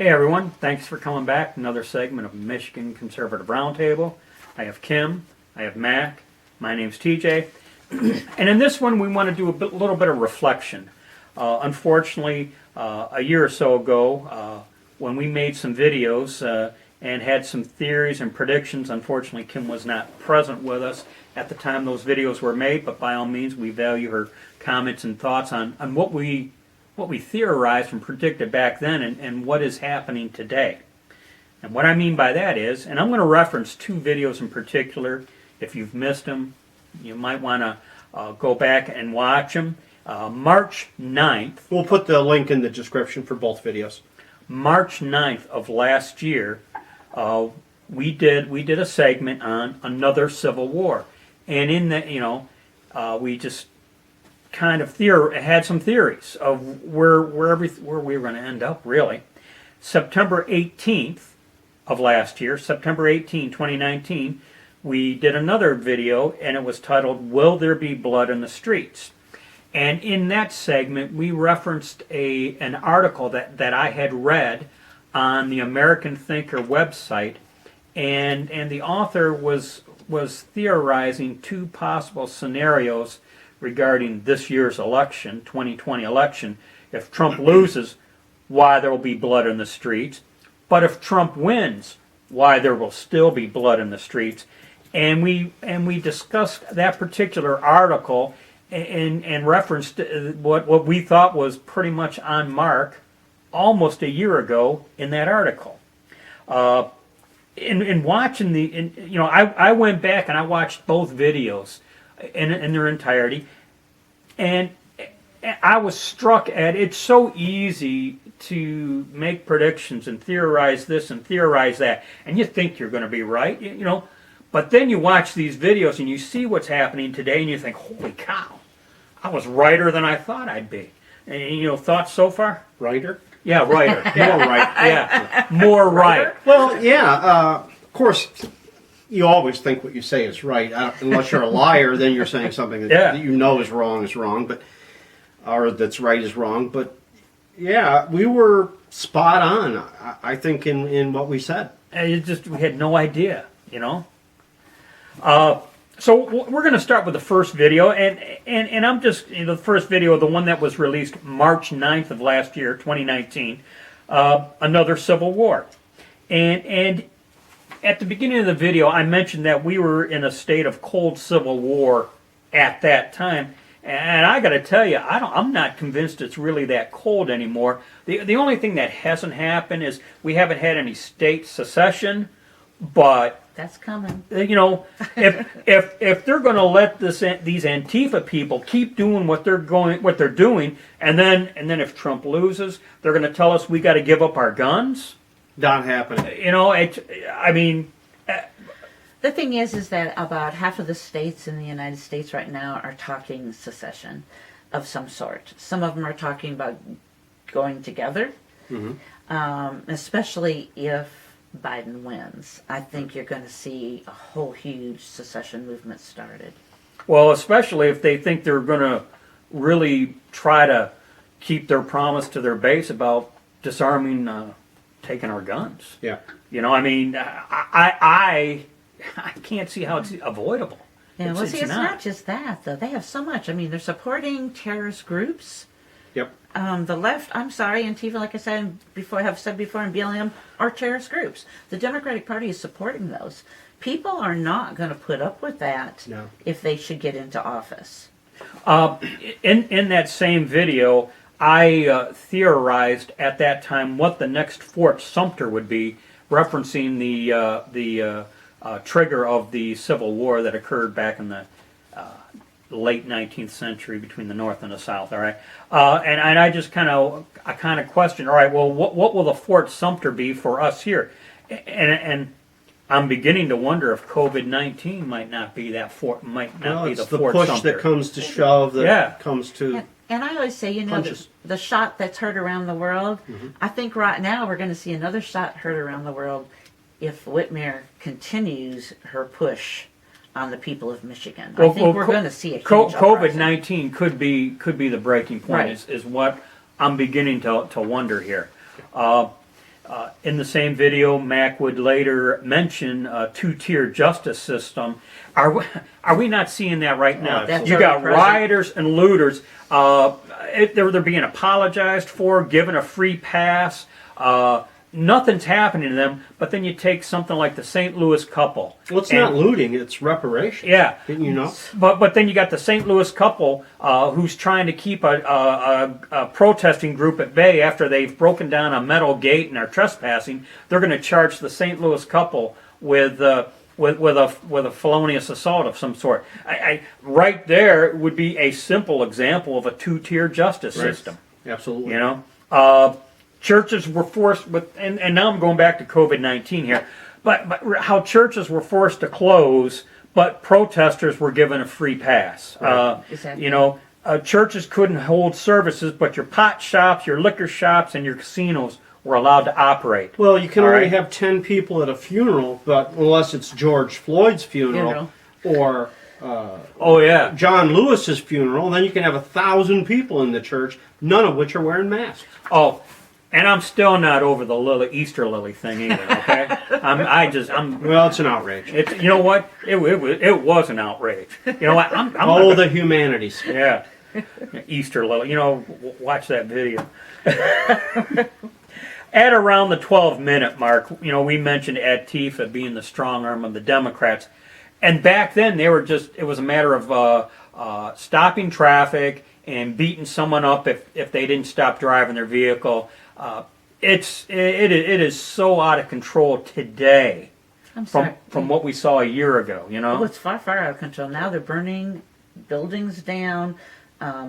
Hey everyone, thanks for coming back. Another segment of Michigan Conservative Roundtable. I have Kim, I have Mac, my name's TJ, and in this one we want to do a little bit of reflection. Unfortunately, a year or so ago, when we made some videos and had some theories and predictions, unfortunately Kim was not present with us at the time those videos were made, but by all means we value her comments and thoughts on what we theorized and predicted back then and what is happening today. And what I mean by that is, and I'm going to reference two videos in particular. If you've missed them, you might want to go back and watch them. March 9th. We'll put the link in the description for both videos. March 9th of last year, we did a segment on another civil war. And in that, we just kind of had some theories of where we were going to end up, really. September 18th of last year, September 18, 2019, we did another video, and it was titled, Will There Be Blood in the Streets? And in that segment, we referenced an article that I had read on the American Thinker website, and the author was theorizing two possible scenarios regarding this year's election, 2020 election. If Trump loses, why there will be blood in the streets. But if Trump wins, why there will still be blood in the streets. And we discussed that particular article and referenced what we thought was pretty much on mark almost a year ago in that article. In watching I went back and I watched both videos in their entirety, and I was struck at it's so easy to make predictions and theorize this and theorize that, and you think you're going to be right, but then you watch these videos and you see what's happening today and you think, holy cow, I was righter than I thought I'd be. And thoughts so far? Writer? Yeah, righter. More right. Yeah, more right. Well, yeah, of course, you always think what you say is right. Unless you're a liar, then you're saying something that you know is wrong, but or that's right is wrong. But yeah, we were spot on, I think, in what we said. And we had no idea, So we're going to start with the first video, and I'm just, the first video, the one that was released March 9th of last year, 2019, another civil war. And at the beginning of the video, I mentioned that we were in a state of cold civil war at that time. And I got to tell you, I'm not convinced it's really that cold anymore. The only thing that hasn't happened is we haven't had any state secession, but that's coming. If they're going to let these Antifa people keep doing what they're doing, and then if Trump loses, they're going to tell us we got to give up our guns. Not happening. The thing is that about half of the states in the United States right now are talking secession of some sort. Some of them are talking about going together, especially if Biden wins. I think you're going to see a whole huge secession movement started. Well, especially if they think they're going to really try to keep their promise to their base about disarming, taking our guns. Yeah. I can't see how it's avoidable. Yeah, it's not just that, though. They have so much. They're supporting terrorist groups. Yep. The left, I'm sorry, Antifa, like I said before, and BLM are terrorist groups. The Democratic Party is supporting those. People are not going to put up with that if they should get into office. In that same video, I theorized at that time what the next Fort Sumter would be, referencing the trigger of the Civil War that occurred back in the late 19th century between the North and the South. All right, and I just kind of questioned. All right, well, what will the Fort Sumter be for us here? And I'm beginning to wonder if COVID-19 might not be that Fort. Might not be the Fort push Sumter that comes to shove. That comes to. And I always say, the shot that's heard around the world. I think right now we're going to see another shot heard around the world if Whitmer continues her push on the people of Michigan. I think we're going to see a huge COVID-19 could be the breaking point. Right. Is what I'm beginning to wonder here. in the same video, Mac would later mention a two-tier justice system. Are we not seeing that right now? That's You got present. rioters and looters. They're being apologized for, given a free pass. Nothing's happening to them. But then you take something like the St. Louis couple. Well, it's not looting; it's reparation. Yeah. Didn't you know? But then you got the St. Louis couple who's trying to keep a protesting group at bay after they've broken down a metal gate and are trespassing. They're going to charge the St. Louis couple with a felonious assault of some sort. Right there would be a simple example of a two-tier justice system. Absolutely. You know, churches were forced with, and now I'm going back to COVID-19 here, but how churches were forced to close, but protesters were given a free pass. Exactly. You know, churches couldn't hold services, but your pot shops, your liquor shops, and your casinos were allowed to operate. Well, you can All only right. have 10 people at a funeral, but unless it's George Floyd's funeral or Oh yeah. John Lewis's funeral, then you can have 1,000 people in the church, none of which are wearing masks. Oh, and I'm still not over the Easter lily thing either. Okay, I'm. Well, it's an outrage. It's, you know what? It was an outrage. You know what? I'm Oh, the humanities. yeah. Easter lily. You know, watch that video. At around the 12-minute mark, you know, we mentioned Antifa being the strong arm of the Democrats, and back then they were it was a matter of stopping traffic and beating someone up if they didn't stop driving their vehicle. It is so out of control today I'm sorry. from what we saw a year ago. You know. Oh, it's far, far out of control. Now they're burning buildings down,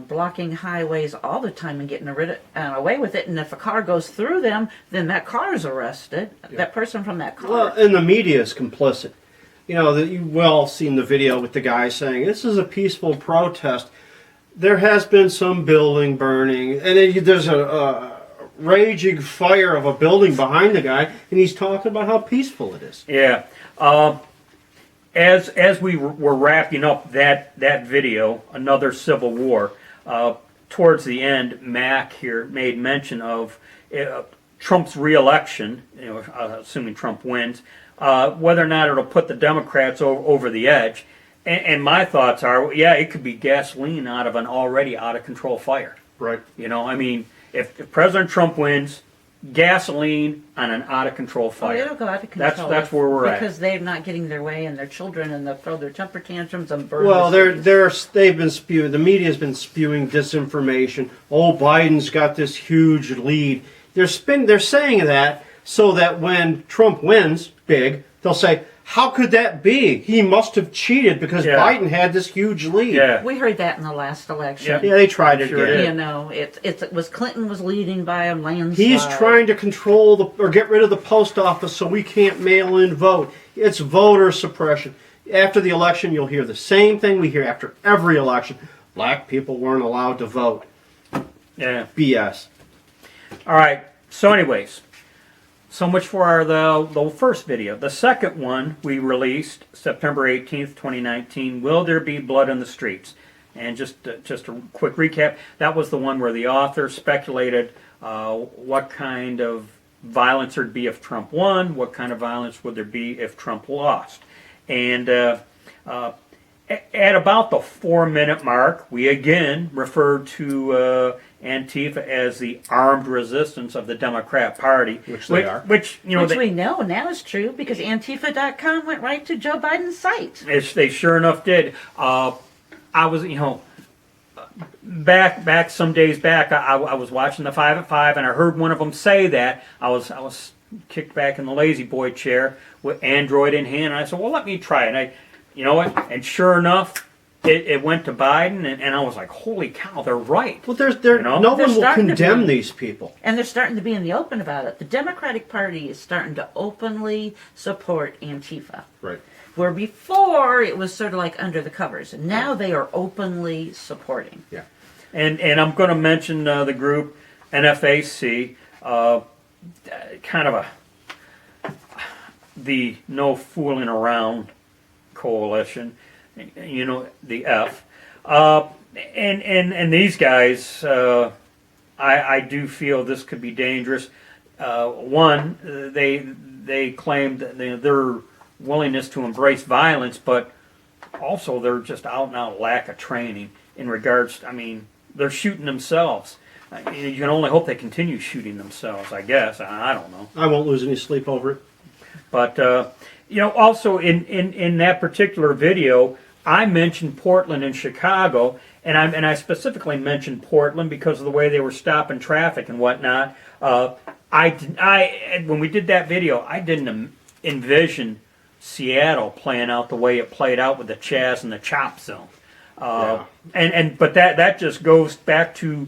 blocking highways all the time and getting away with it. And if a car goes through them, then that car is arrested. Yeah. That person from that car. Well, and the media is complicit. You know, you've well seen the video with the guy saying, this is a peaceful protest. There has been some building burning, and then there's a raging fire of a building behind the guy, and he's talking about how peaceful it is. Yeah. As we were wrapping up that video, another civil war, towards the end, Mac here made mention of Trump's reelection, you know, assuming Trump wins, whether or not it'll put the Democrats over the edge. And my thoughts are, yeah, it could be gasoline out of an already out of control fire. Right. You know, I mean, if President Trump wins, gasoline on an out of control fire. Oh, it'll go out of control. That's where we're at. Because they're not getting their way, and their children, and they'll throw their temper tantrums and burn. Well, the cities. they've been spewing. The media's been spewing disinformation. Oh, Biden's got this huge lead. They're saying that so that when Trump wins big, they'll say, how could that be? He must have cheated because Biden had this huge lead. Yeah. We heard that in the last election. Yeah, they tried it Sure again. did. You know, it was Clinton was leading by a landslide. He's trying to control or get rid of the post office so we can't mail in vote. It's voter suppression. After the election, you'll hear the same thing we hear after every election. Black people weren't allowed to vote. Yeah. BS. All right. So, anyways, so much for the first video. The second one we released September 18th, 2019. Will there be blood in the streets? And just a quick recap. That was the one where the author speculated what kind of violence there'd be if Trump won. What kind of violence would there be if Trump lost? And at about the 4-minute mark, we again referred to Antifa as the armed resistance of the Democrat Party. Which they are. Which we know now is true because Antifa.com went right to Joe Biden's site. They sure enough did. I was, back some days back, I was watching the 5 at 5, and I heard one of them say that. I was kicked back in the lazy boy chair with Android in hand, and I said, well, let me try it. You know what? And sure enough, it went to Biden, and I was like, holy cow, they're right. Well, no one will condemn these people. And they're starting to be in the open about it. The Democratic Party is starting to openly support Antifa. Right. Where before it was sort of like under the covers. And now they are openly supporting. Yeah. And I'm going to mention the group NFAC, kind of the No Fooling Around coalition, you know, the F. And these guys, I do feel this could be dangerous. one, they claimed their willingness to embrace violence, but also they're just out and out lack of training in regards to, I mean, they're shooting themselves. You can only hope they continue shooting themselves, I guess. I don't know. I won't lose any sleep over it. But, also in that particular video, I mentioned Portland and Chicago, and I specifically mentioned Portland because of the way they were stopping traffic and whatnot. When we did that video, I didn't envision Seattle playing out the way it played out with the Chaz and the Chop Zone. But that just goes back to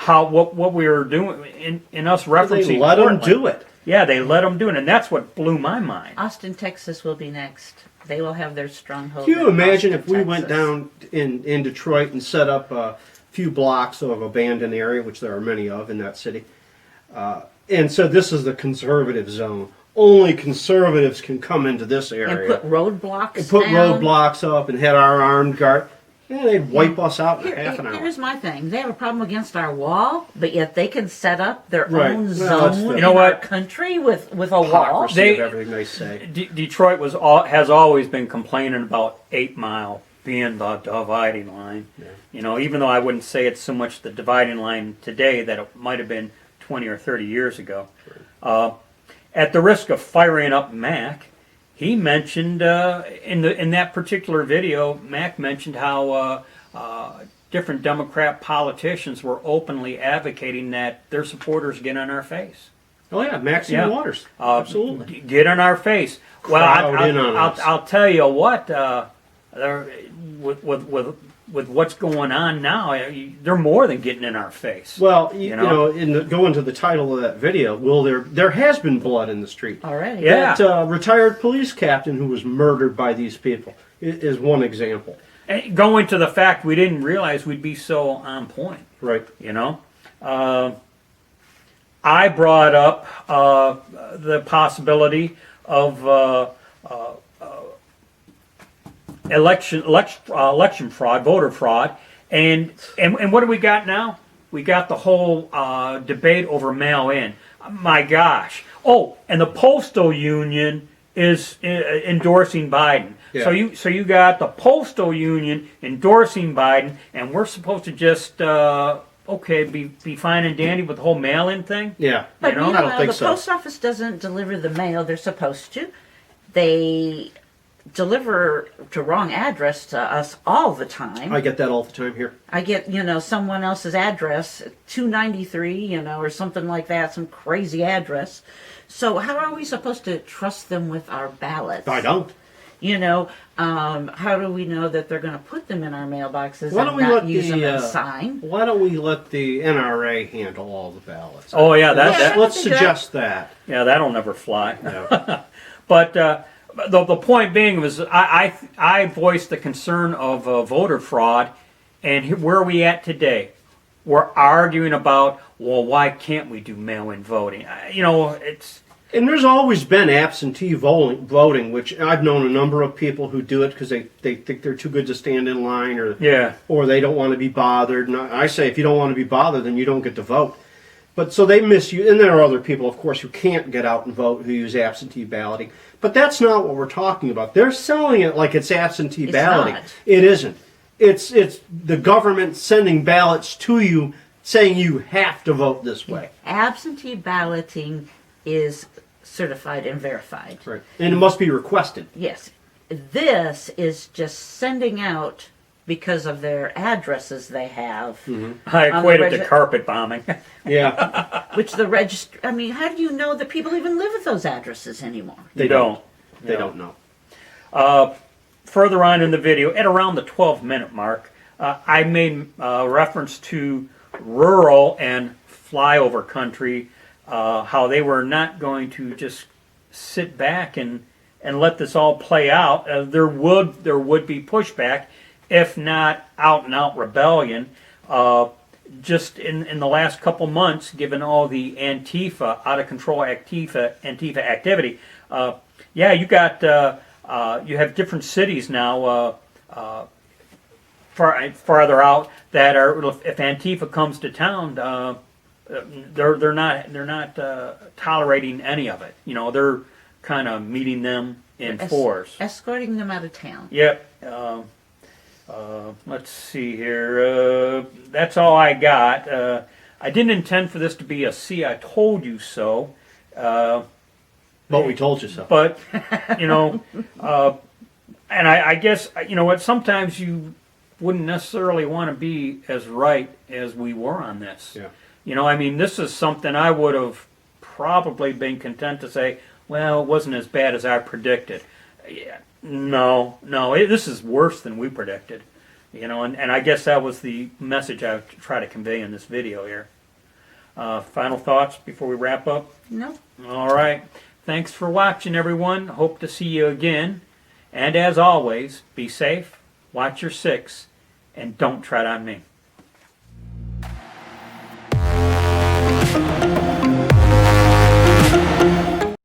what we were doing in us referencing. They let them Portland. do it. Yeah, they let them do it, and that's what blew my mind. Austin, Texas will be next. They will have their stronghold. Can you in imagine Austin, if we Texas. went down in Detroit and set up a few blocks of abandoned area, which there are many of in that city, and so this is the conservative zone. Only conservatives can come into this area. And put roadblocks And put down. roadblocks up and had our armed guard. Yeah, they'd wipe us out in half an hour. Here's my thing. They have a problem against our wall, but yet they can set up their Right. own Well, zone that's the- in You know our what? country with a wall. Hypocrisy of everything they say. Detroit has always been complaining about 8 Mile being the dividing line. Yeah. Even though I wouldn't say it's so much the dividing line today that it might have been 20 or 30 years ago. At the risk of firing up Mac, he mentioned in that particular video, Mac mentioned how different Democrat politicians were openly advocating that their supporters get on our face. Oh yeah, Maxine Waters. Absolutely. Get on our face. Well, Crowd in on us. I'll tell you what. With what's going on now, they're more than getting in our face. Well, going to the title of that video, there has been blood in the street. Already. Yeah. That retired police captain who was murdered by these people is one example. And going to the fact we didn't realize we'd be so on point. Right. I brought up the possibility of election fraud, voter fraud, and what do we got now? We got the whole debate over mail-in. My gosh! Oh, and the postal union is endorsing Biden. Yeah. So you got the postal union endorsing Biden, and we're supposed to just be fine and dandy with the whole mail-in thing. Yeah. But I don't think the so. post office doesn't deliver the mail they're supposed to. They deliver to wrong address to us all the time. I get that all the time here. I get, someone else's address, 293, or something like that, some crazy address. So how are we supposed to trust them with our ballots? I don't. How do we know that they're going to put them in our mailboxes Why don't and we not let use them the as sign? Why don't we let the NRA handle all the ballots? Oh yeah, Let's that'd be suggest that. yeah, that'll never fly. No. But the point being was I voiced the concern of voter fraud, and where are we at today? We're arguing about, well, why can't we do mail-in voting? It's. And there's always been absentee voting, which I've known a number of people who do it because they think they're too good to stand in line, or they don't want to be bothered. And I say, if you don't want to be bothered, then you don't get to vote. But so they misuse, and there are other people, of course, who can't get out and vote who use absentee balloting. But that's not what we're talking about. They're selling it like it's absentee It's balloting. not. It isn't. It's the government sending ballots to you, saying you have to vote this way. Absentee balloting is certified and verified. Right. And it must be requested. Yes. This is just sending out because of their addresses they have. I equate it to carpet bombing. Yeah. Which the register. I mean, how do you know that people even live at those addresses anymore? They don't. They Yeah. don't know. Further on in the video, at around the 12-minute mark, I made reference to rural and flyover country, how they were not going to just sit back and let this all play out. There would be pushback, if not out and out rebellion. Just in the last couple months, given all the Antifa out of control Antifa activity, you have different cities now farther out that are, if Antifa comes to town, they're not tolerating any of it. You know, they're kind of meeting them in force. Escorting them out of town. Yep. Let's see here. That's all I got. I didn't intend for this to be a "see, I told you so," But we told you so. but you know, and I guess you know what. Sometimes you wouldn't necessarily want to be as right as we were on this. Yeah. You know, I mean, this is something I would have probably been content to say, well, it wasn't as bad as I predicted. Yeah, no, this is worse than we predicted. You know, and I guess that was the message I try to convey in this video here. Final thoughts before we wrap up? No. All right. Thanks for watching, everyone. Hope to see you again. And as always, be safe, watch your six, and don't tread on me.